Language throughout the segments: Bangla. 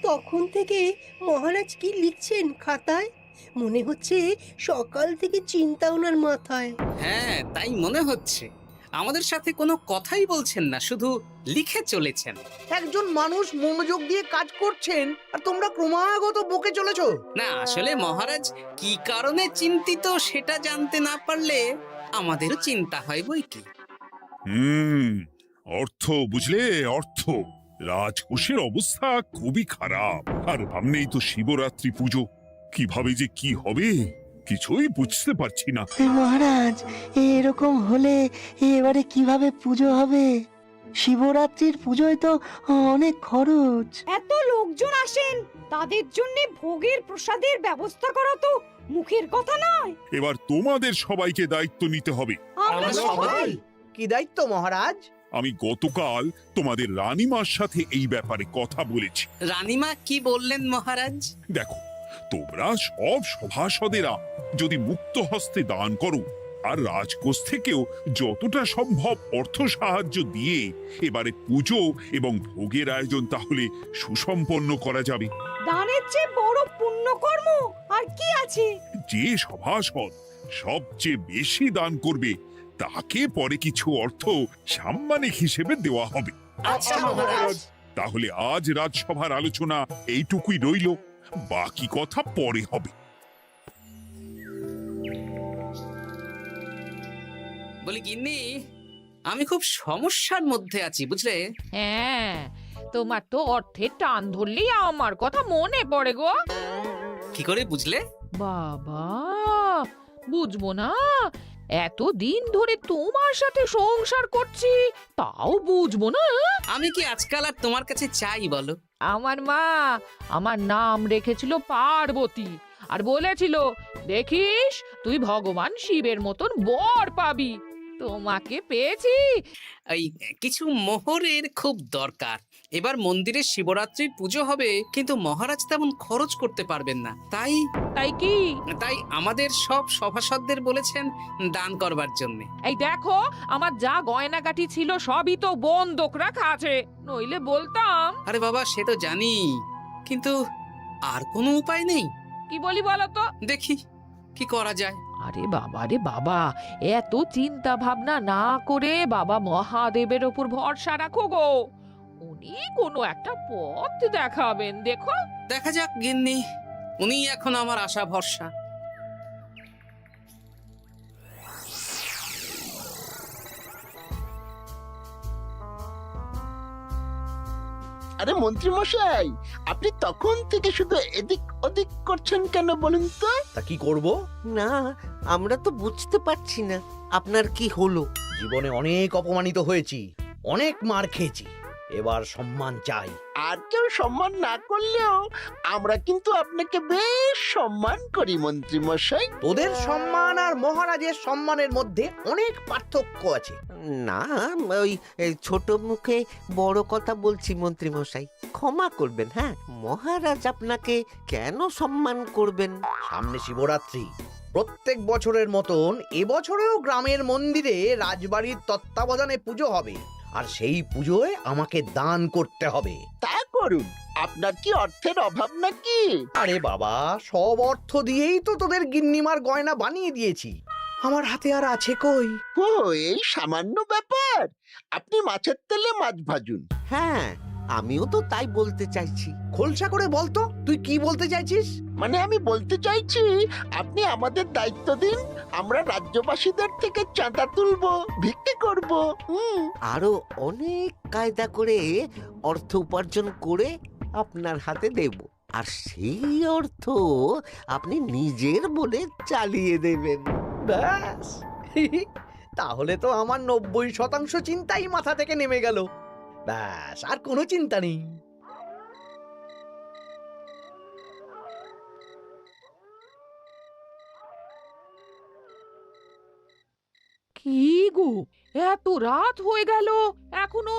তখন থেকে মহারাজ কি লিখছেন খাতায়? মনে হচ্ছে সকাল থেকে চিন্তা ওনার মাথায়। হ্যাঁ, তাই মনে হচ্ছে। আমাদের সাথে কোনো কথাই বলছেন না, শুধু লিখে চলেছেন। একজন মানুষ মনোযোগ দিয়ে কাজ করছেন আর তোমরা ক্রমাগত বকে চলেছো। না, আসলে মহারাজ কি কারণে চিন্তিত সেটা জানতে না পারলে আমাদেরও চিন্তা হয় বই কি। হুম, অর্থ বুঝলে, অর্থ। রাজকোষের অবস্থা খুবই খারাপ। আর সামনেই তো শিবরাত্রি পুজো। কিভাবে যে কি হবে কিছুই বুঝতে পারছি না। মহারাজ, এরকম হলে এবারে কিভাবে পুজো হবে? শিবরাত্রির পুজোয় তো অনেক খরচ। এত লোকজন আসেন, তাদের জন্য ভোগের প্রসাদের ব্যবস্থা করা তো মুখের কথা নয়। এবার তোমাদের সবাইকে দায়িত্ব নিতে হবে। আমরা সবাই। কি দায়িত্ব মহারাজ? আমি গতকাল তোমাদের রানীমার সাথে এই ব্যাপারে কথা বলেছি। রানীমা কি বললেন মহারাজ? দেখো, তোমরা সব সভাসদেরা যদি মুক্ত হস্তে দান করো আর রাজকোষ থেকেও যতটা সম্ভব অর্থ সাহায্য দিয়ে এবারে পুজো এবং ভোগের আয়োজন তাহলে সুসম্পন্ন করা যাবে। দানের চেয়ে বড় পুণ্যকর্ম আর কি আছে? যে সভাসদ সবচেয়ে বেশি দান করবে তাকে পরে কিছু অর্থ সাম্মানিক হিসেবে দেওয়া হবে। আচ্ছা মহারাজ। তাহলে আজ রাজসভার আলোচনা এইটুকুই রইল, বাকি কথা পরে হবে। বলি গিন্নি, আমি খুব সমস্যার মধ্যে আছি বুঝলে। হ্যাঁ, তোমার তো অর্থের টান ধরলেই আমার কথা মনে পড়ে গো। কি করে বুঝলে? বাবা, বুঝবো না? এতদিন ধরে তোমার সাথে সংসার করছি, তাও বুঝবো না? আমি কি আজকাল আর তোমার কাছে চাই বলো? আমার মা আমার নাম রেখেছিল পার্বতী, আর বলেছিল দেখিস তুই ভগবান শিবের মতন বর পাবি। তোমাকে পেয়েছি। এই কিছু মোহরের খুব দরকার। এবার মন্দিরে শিবরাত্রির পুজো হবে, কিন্তু মহারাজ তেমন খরচ করতে পারবেন না। তাই কি? তাই আমাদের সব সভাসদদের বলেছেন দান করবার জন্য। এই দেখো, আমার যা গয়নাগাটি ছিল সবই তো বন্ধক রাখা আছে, নইলে বলতাম। আরে বাবা, সে তো জানি, কিন্তু আর কোনো উপায় নেই। কি বলি বলো তো? দেখি কি করা যায়। আরে বাবা রে বাবা, এত চিন্তা ভাবনা না করে বাবা মহাদেবের ওপর ভরসা রাখো গো। উনি কোনো একটা পথ দেখাবেন, দেখো। দেখা যাক গিন্নি, উনি এখন আমার আশা ভরসা। আরে মন্ত্রী মশাই, আপনি তখন থেকে শুধু এদিক ওদিক করছেন কেন বলুন তো? তা কি করব? না, আমরা তো বুঝতে পারছি না আপনার কি হলো। জীবনে অনেক অপমানিত হয়েছি, অনেক মার খেয়েছি, এবার সম্মান চাই। আর কেউ সম্মান না করলেও আমরা কিন্তু আপনাকে বেশ সম্মান করি মন্ত্রী মশাই। তোদের সম্মান আর মহারাজের সম্মানের মধ্যে অনেক পার্থক্য আছে। না, ওই এই ছোট মুখে বড় কথা বলছি মন্ত্রী মশাই, ক্ষমা করবেন। হ্যাঁ, মহারাজ আপনাকে কেন সম্মান করবেন? সামনে শিবরাত্রি, প্রত্যেক বছরের মতন এবছরেও গ্রামের মন্দিরে রাজবাড়ির তত্ত্বাবধানে পুজো হবে, আর সেই পুজোয় আমাকে দান করতে হবে। তা করুন, আপনার কি অর্থের অভাব নাকি? আরে বাবা, সব অর্থ দিয়েই তো তোদের গিন্নিমার গয়না বানিয়ে দিয়েছি, আমার হাতে আর আছে কই? ও, এই সামান্য ব্যাপার। আপনি মাছের তেলে মাছ ভাজুন। হ্যাঁ, আমিও তো তাই বলতে চাইছি। খোলসা করে বলতো তুই কি বলতে চাইছিস? মানে আমি বলতে চাইছি, আপনি আমাদের দায়িত্ব দিন, আমরা রাজ্যবাসীদের থেকে চাঁদা তুলবো, ভিক্ষে করব। আরো অনেক কায়দা করে অর্থ উপার্জন করে আপনার হাতে দেব, আর সেই অর্থ আপনি নিজের বলে চালিয়ে দেবেন। ব্যাস, তাহলে তো আমার 90% চিন্তাই মাথা থেকে নেমে গেল। ব্যাস, আর কোনো চিন্তা নেই। কি গো, এত রাত হয়ে গেল, এখনো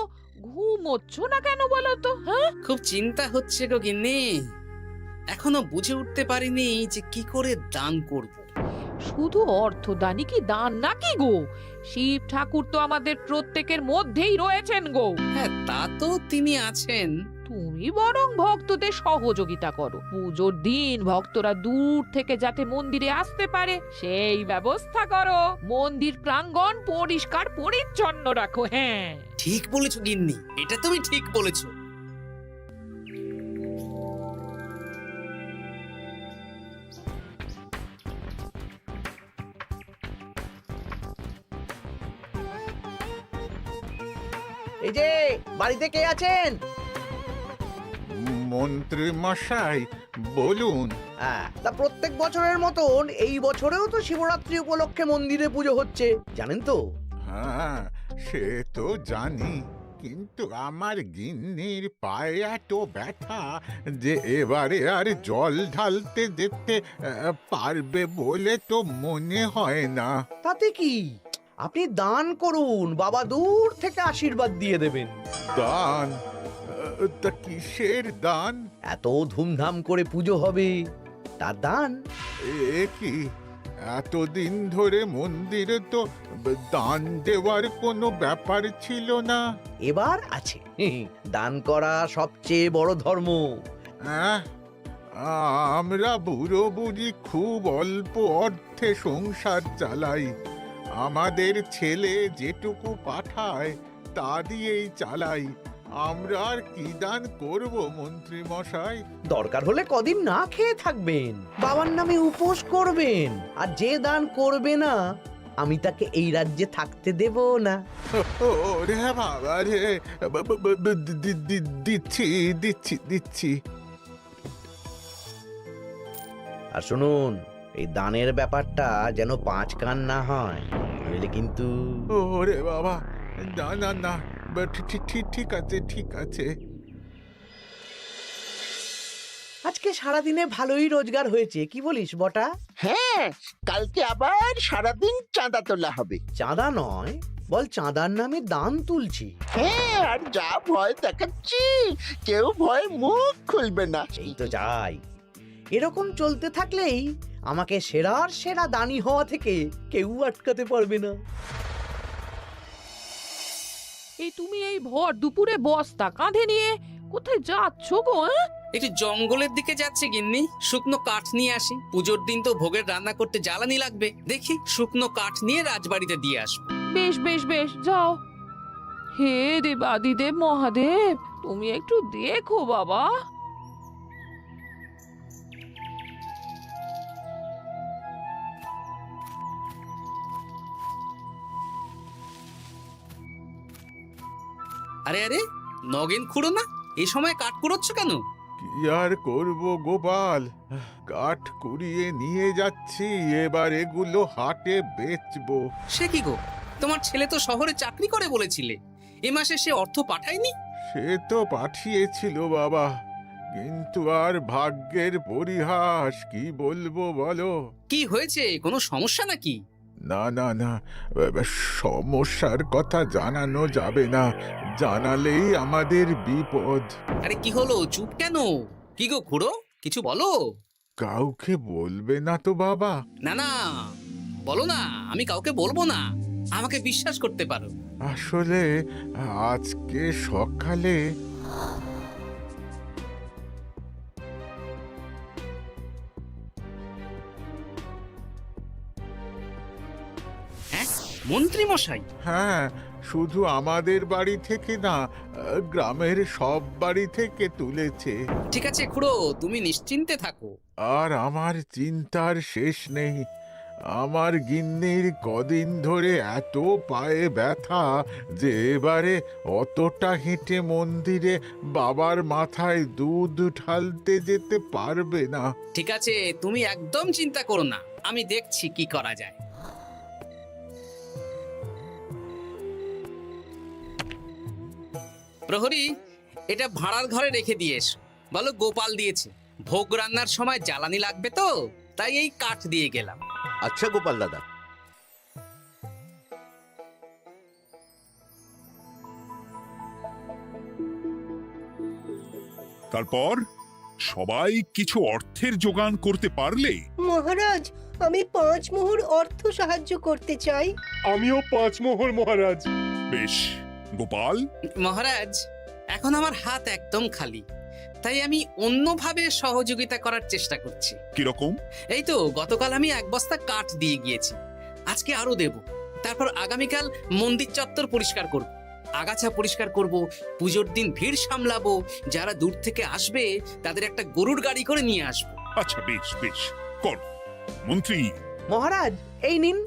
ঘুমোচ্ছ না কেন বলো তো? হ্যাঁ, খুব চিন্তা হচ্ছে গো গিন্নি। এখনো বুঝে উঠতে পারিনি যে কি করে দান করব। শুধু অর্থদানই কি দান নাকি গো? শিব ঠাকুর তো আমাদের প্রত্যেকের মধ্যেই রয়েছেন গো। হ্যাঁ, তা তো তিনি আছেন, তুমি বরং ভক্তদের সহযোগিতা করো। পুজোর দিন ভক্তরা দূর থেকে যাতে মন্দিরে আসতে পারে সেই ব্যবস্থা করো। মন্দির প্রাঙ্গণ পরিষ্কার পরিচ্ছন্ন রাখো। হ্যাঁ, ঠিক বলেছো গিন্নি, এটা তুমি ঠিক বলেছো। এই যে বাড়িতে কে আছেন? মন্ত্রী মশাই বলুন। হ্যাঁ, তা প্রত্যেক বছরের মতন এই বছরেও তো শিবরাত্রি উপলক্ষে মন্দিরে পুজো হচ্ছে, জানেন তো? হ্যাঁ, সে তো জানি, কিন্তু আমার গিন্নির পায়ে এত ব্যথা যে এবারে আর জল ঢালতে যেতে পারবে বলে তো মনে হয় না। তাতে কি, আপনি দান করুন, বাবা দূর থেকে আশীর্বাদ দিয়ে দেবেন। দান? তা কিসের দান? এত ধুমধাম করে পুজো হবে, তার দান। এ কি, এতদিন ধরে মন্দিরে তো দান দেওয়ার কোনো ব্যাপার ছিল না। এবার আছে। দান করা সবচেয়ে বড় ধর্ম। আহ, আমরা বুড়ো বুড়ি খুব অল্প অর্থে সংসার চালাই। আমাদের ছেলে যেটুকু পাঠায় তা দিয়েই চালাই। আমরা আর কি দান করব মন্ত্রী মশাই? দরকার হলে কদিন না খেয়ে থাকবেন, বাবার নামে উপোস করবেন, আর যে দান করবে না আমি তাকে এই রাজ্যে থাকতে দেব না। ওরে বাবা রে, দিচ্ছি দিচ্ছি দিচ্ছি। আর শুনুন, এই দানের ব্যাপারটা যেন 5 কান না হয়, নইলে কিন্তু। ওরে বাবা, না না না, ঠিক আছে ঠিক আছে। আজকে সারাদিনে ভালোই রোজগার হয়েছে, কি বলিস বটা? হ্যাঁ, কালকে আবার সারাদিন চাঁদা তোলা হবে। চাঁদা নয়, বল চাঁদার নামে দান তুলছি। হ্যাঁ, আর যা ভয় দেখাচ্ছি, কেউ ভয় মুখ খুলবে না। এই তো যাই, এরকম চলতে থাকলেই আমাকে সেরার সেরা দানি হওয়া থেকে কেউ আটকাতে পারবে না। এই তুমি এই ভর দুপুরে বস্তা কাঁধে নিয়ে কোথায় যাচ্ছ গো? একটু জঙ্গলের দিকে যাচ্ছে গিন্নি, শুকনো কাঠ নিয়ে আসি। পুজোর দিন তো ভোগের রান্না করতে জ্বালানি লাগবে, দেখি শুকনো কাঠ নিয়ে রাজবাড়িতে দিয়ে আসবো। বেশ বেশ বেশ, যাও। হে দেবাদিদেব মহাদেব, তুমি একটু দেখো বাবা। আরে আরে, নগেন খুঁড়ো না, এই সময় কাঠ কুড়োচ্ছ কেন? কি আর করব গোপাল, কাঠ কুড়িয়ে নিয়ে যাচ্ছি, এবার এগুলো হাটে বেচবো। সে কি গো, তোমার ছেলে তো শহরে চাকরি করে বলেছিলে, এ মাসে সে অর্থ পাঠায়নি? সে তো পাঠিয়েছিল বাবা, কিন্তু আর ভাগ্যের পরিহাস, কি বলবো বলো। কি হয়েছে, কোনো সমস্যা নাকি? না না না, সমস্যার কথা জানানো যাবে না, জানালেই আমাদের বিপদ। আরে কি হলো, চুপ কেন? কি গো খুড়ো, কিছু বলো। কাউকে বলবে না তো বাবা? না না, বলো না, আমি কাউকে বলবো না, আমাকে বিশ্বাস করতে পারো। আসলে আজকে সকালে হ্যাঁ, মন্ত্রী মশাই? হ্যাঁ, শুধু আমাদের বাড়ি থেকে না, গ্রামের সব বাড়ি থেকে তুলেছে। ঠিক আছে খুড়ো, তুমি নিশ্চিন্তে থাকো। আর আমার চিন্তার শেষ নেই। আমার গিন্নির কদিন ধরে এত পায়ে ব্যথা যে এবারে অতটা হেঁটে মন্দিরে বাবার মাথায় দুধ ঢালতে যেতে পারবে না। ঠিক আছে, তুমি একদম চিন্তা করো না, আমি দেখছি কি করা যায়। প্রহরী, এটা ভাড়ার ঘরে রেখে দিয়ে এসো। বলো গোপাল দিয়েছে, ভোগ রান্নার সময় জ্বালানি লাগবে তো, তাই এই কাঠ দিয়ে গেলাম। আচ্ছা গোপাল দাদা। তারপর সবাই কিছু অর্থের যোগান করতে পারলে? মহারাজ, আমি 5 মোহর অর্থ সাহায্য করতে চাই। আমিও 5 মোহর মহারাজ। বেশ, গোপাল, মহারাজ, এখন আমার হাত একদম খালি, তাই আমি অন্যভাবে সহযোগিতা করার চেষ্টা করছি। কিরকম? এই তো গতকাল আমি 1 বস্তা কাঠ দিয়ে গিয়েছি, আজকে আরো দেব। তারপর আগামীকাল মন্দির চত্বর পরিষ্কার করব, আগাছা পরিষ্কার করব, পুজোর দিন ভিড় সামলাবো, যারা দূর থেকে আসবে তাদের একটা গরুর গাড়ি করে নিয়ে আসবো। আচ্ছা, বেশ বেশ, কর। মন্ত্রী, মহারাজ এই নিন,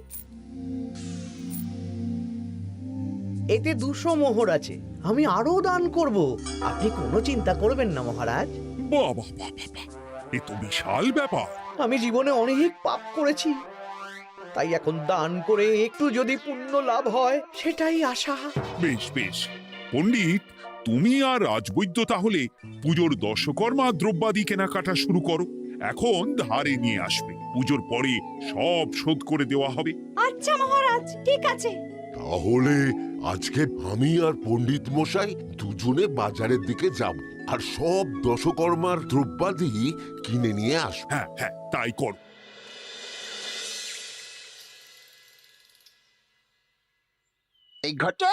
এতে 200 মোহর আছে। আমি আরো দান করব, আপনি কোনো চিন্তা করবেন না মহারাজ। বাহ বাহ বাহ বাহ বাহ, এ তো বিশাল ব্যাপার। আমি জীবনে অনেক পাপ করেছি, তাই এখন দান করে একটু যদি পুণ্য লাভ হয় সেটাই আশা। বেশ বেশ, পণ্ডিত, তুমি আর রাজবৈদ্য তাহলে পুজোর দশকর্মা দ্রব্যাদি কেনাকাটা শুরু করো। এখন ধারে নিয়ে আসবে, পুজোর পরে সব শোধ করে দেওয়া হবে। আচ্ছা মহারাজ, ঠিক আছে। তাহলে আজকে আমি আর পণ্ডিত মশাই দুজনে বাজারের দিকে যাব আর সব দশকর্মার দ্রব্যাদি কিনে নিয়ে আসবো। হ্যাঁ হ্যাঁ, তাই কর। এই ঘটা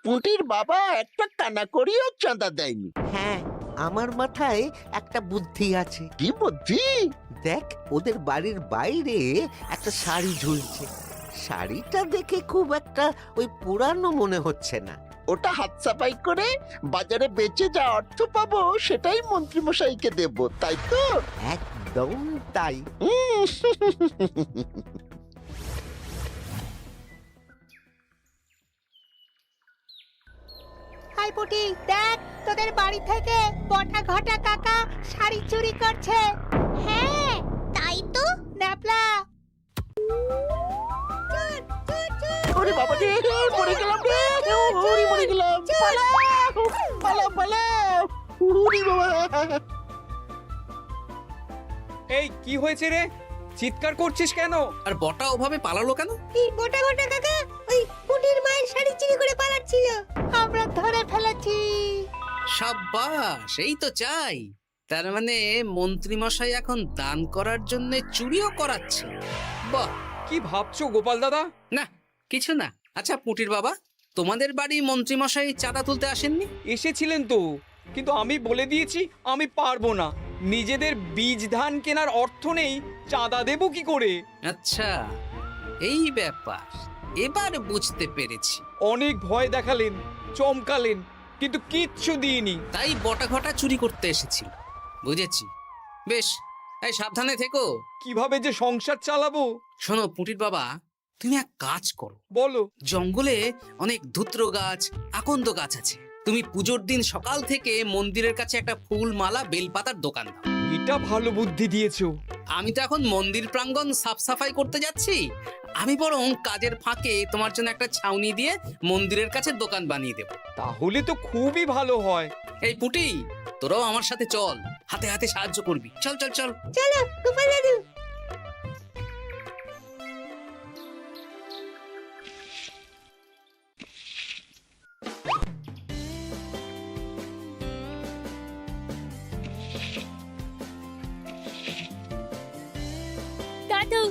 পুঁটির বাবা একটা কানা করিও চাঁদা দেয়নি। হ্যাঁ, আমার মাথায় একটা বুদ্ধি আছে। কি বুদ্ধি? দেখ, ওদের বাড়ির বাইরে একটা শাড়ি ঝুলছে। শাড়িটা দেখে খুব একটা ওই পুরানো মনে হচ্ছে না। ওটা হাত সাফাই করে বাজারে বেচে যা অর্থ পাবো সেটাই মন্ত্রী মশাইকে দেব, তাই তো? একদম তাই। হাই পুটি, দেখ তোদের বাড়ি থেকে বটা ঘটা কাকা শাড়ি চুরি করছে। হ্যাঁ তাই তো, ন্যাপলা। ওরে বাবা রে, মরে গেলাম রে, ওরে মরে গেলাম, পালাও পালাও পালাও, ওরে বাবা। এই কি হয়েছে রে? চিৎকার করছিস কেন? আর বটা ওভাবে পালালো কেন? এই বটা ঘটা কাকা ওই পুটির মায়ের শাড়ি চুরি করে পালাচ্ছিল, আমরা ধরে ফেলেছি। সাব্বাস, এই তো চাই। তার মানে মন্ত্রী মশাই এখন দান করার জন্য চুরিও করাচ্ছে। বাহ, কি ভাবছো গোপাল দাদা? না কিছু না। আচ্ছা পুটির বাবা, তোমাদের বাড়ি মন্ত্রী মশাই চাঁদা তুলতে আসেননি? এসেছিলেন তো, কিন্তু আমি বলে দিয়েছি আমি পারবো না। নিজেদের বীজ ধান কেনার অর্থ নেই, চাঁদা দেবো কি করে? আচ্ছা এই ব্যাপার, এবার বুঝতে পেরেছি। অনেক ভয় দেখালেন, চমকালেন, কিন্তু কিচ্ছু দিইনি। তাই বটা ঘটা চুরি করতে এসেছিল, বুঝেছি। বেশ, এই সাবধানে থেকো। কিভাবে যে সংসার চালাবো? শোনো পুটির বাবা, তুমি এক কাজ করো। বলো। জঙ্গলে অনেক ধুত্র গাছ, আকন্দ গাছ আছে। তুমি পুজোর দিন সকাল থেকে মন্দিরের কাছে একটা ফুল মালা বেলপাতার দোকান দাও। এটা ভালো বুদ্ধি দিয়েছো। আমি তো এখন মন্দির প্রাঙ্গণ সাফ সাফাই করতে যাচ্ছি, আমি বরং কাজের ফাঁকে তোমার জন্য একটা ছাউনি দিয়ে মন্দিরের কাছে দোকান বানিয়ে দেব। তাহলে তো খুবই ভালো হয়। এই পুটি, তোরাও আমার সাথে চল, হাতে হাতে সাহায্য করবি। চল চল চল। চলো গোপাল দাদু। দাদু,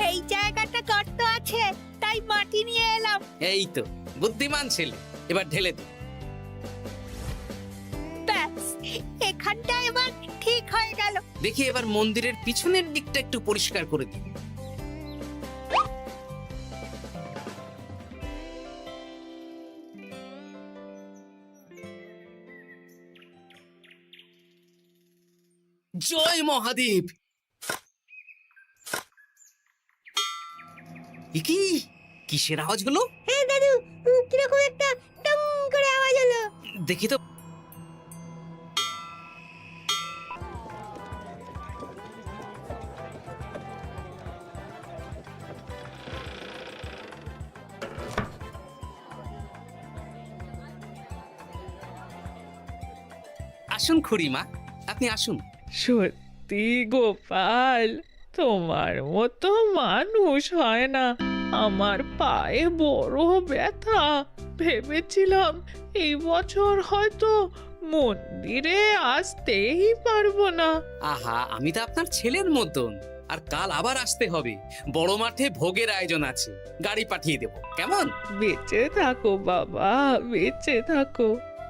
এই জায়গাটা গর্ত আছে, তাই মাটি নিয়ে এলাম। এই তো বুদ্ধিমান ছেলে, এবার ঢেলে দে। ব্যাস, এখানটা এবার ঠিক হয়ে গেল। দেখি এবার মন্দিরের পিছনের দিকটা একটু পরিষ্কার করে দিই। জয় মহাদেব। কি কিসের আওয়াজ হলো? হ্যাঁ দাদু, কিরকম একটা টং করে আওয়াজ হলো। দেখি তো। আসুন খুড়িমা, আপনি আসুন। সত্যি গোপাল, তোমার মতো মানুষ হয় না। আমার পায়ে বড় ব্যথা, ভেবেছিলাম এই বছর হয়তো মন্দিরে আসতেই পারবো না। আহা, আমি তো আপনার ছেলের মতন। আর কাল আবার আসতে হবে, বড় মাঠে ভোগের আয়োজন আছে, গাড়ি পাঠিয়ে দেব, কেমন? বেঁচে থাকো বাবা, বেঁচে থাকো।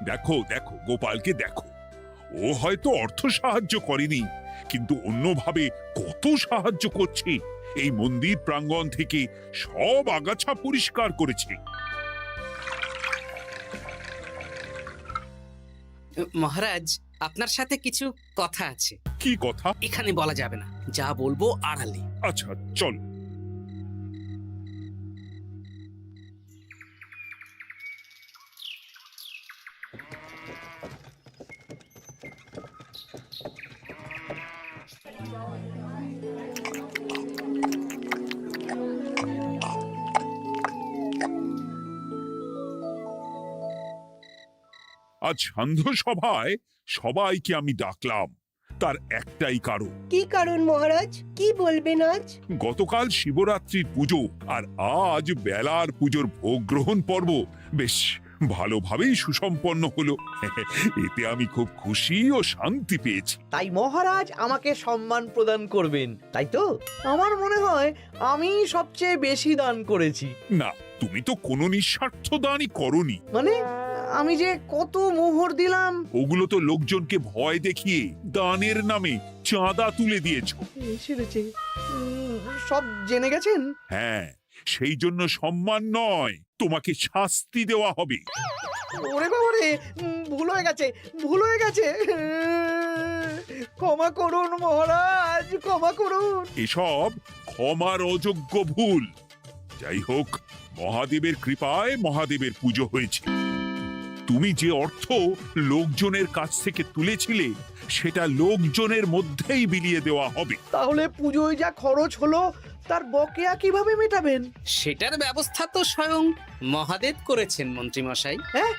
দেখো দেখো গোপালকে দেখো, ও হয়তো অর্থ সাহায্য করেনি, কিন্তু অন্যভাবে কত সাহায্য করছে। এই মন্দির প্রাঙ্গণ থেকে সব আগাছা পরিষ্কার করেছে। মহারাজ, আপনার সাথে কিছু কথা আছে। কি কথা? এখানে বলা যাবে না, যা বলবো আড়ালে। আচ্ছা চল। আজ সান্ধ্য সভায় সবাইকে আমি ডাকলাম, তার একটাই কারণ। কি কারণ মহারাজ? কি বলবেন আজ? গতকাল শিবরাত্রির পুজো আর আজ বেলার পুজোর ভোগ গ্রহণ পর্ব বেশ ভালোভাবেই সুসম্পন্ন হলো। এতে আমি খুব খুশি ও শান্তি পেয়েছি। তাই মহারাজ আমাকে সম্মান প্রদান করবেন, তাই তো? আমার মনে হয় আমি সবচেয়ে বেশি দান করেছি। না, তুমি তো কোনো নিঃস্বার্থ দানই করনি। মানে আমি যে কত মোহর দিলাম। ওগুলো তো লোকজনকে ভয় দেখিয়ে দানের নামে চাঁদা তুলে দিয়েছো। সেরেছে, সব জেনে গেছেন। হ্যাঁ, সেই জন্য সম্মান নয়, তোমাকে শাস্তি দেওয়া হবে। ওরে বাবা রে, ভুল হয়ে গেছে, ভুল হয়ে গেছে। ক্ষমা করুন মহারাজ, ক্ষমা করুন। এসব ক্ষমার অযোগ্য ভুল। যাই হোক, মহাদেবের কৃপায় মহাদেবের পুজো হয়েছে। তুমি যে অর্থ লোকজনের কাছ থেকে তুলেছিলে সেটা লোকজনের মধ্যেই বিলিয়ে দেওয়া হবে। তাহলে পুজোয় যা খরচ হলো তার বকেয়া কিভাবে মেটাবেন? সেটার ব্যবস্থা তো স্বয়ং মহাদেব করেছেন মন্ত্রী মশাই। হ্যাঁ,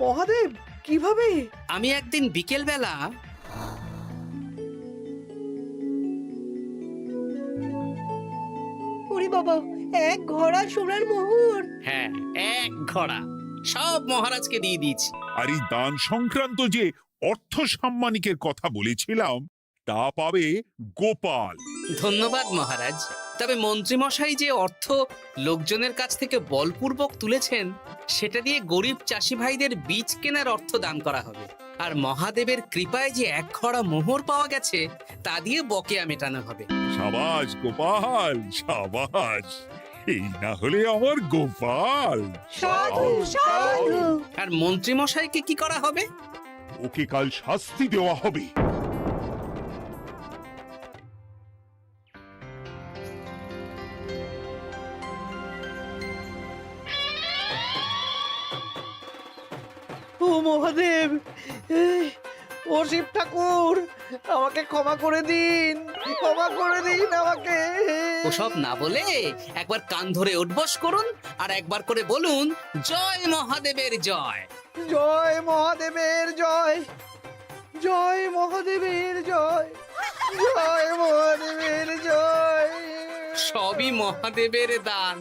মহাদেব কিভাবে? আমি একদিন বিকেল বেলা ওরে বাবা, এক ঘোড়া সোনার মোহর! হ্যাঁ, এক ঘোড়া সব মহারাজকে দিয়ে দিয়েছি। আর এই দান সংক্রান্ত যে অর্থ সাম্মানিকের কথা বলেছিলাম তা পাবে গোপাল। ধন্যবাদ মহারাজ। তবে মন্ত্রী মশাই যে অর্থ লোকজনের কাছ থেকে বলপূর্বক তুলেছেন সেটা দিয়ে গরিব চাষি ভাইদের বীজ কেনার অর্থ দান করা হবে। আর মহাদেবের কৃপায় যে এক খড়া মোহর পাওয়া গেছে তা দিয়ে বকেয়া মেটানো হবে। সাবাস গোপাল, সাবাস। এই না হলে আমার গোপাল। সাধু সাধু! আর মন্ত্রী মশাইকে কি করা হবে? ওকে কাল শাস্তি দেওয়া হবে। ও মহাদেব, ও শিব ঠাকুর, আমাকে ক্ষমা করে দিন, ক্ষমা করে দিন আমাকে। ওসব না বলে একবার কান ধরে উঠবস করুন আর একবার করে বলুন, জয় মহাদেবের জয়। জয় মহাদেবের জয়, জয় মহাদেবের জয়, জয় মহাদেবের জয়। সবই মহাদেবের দান।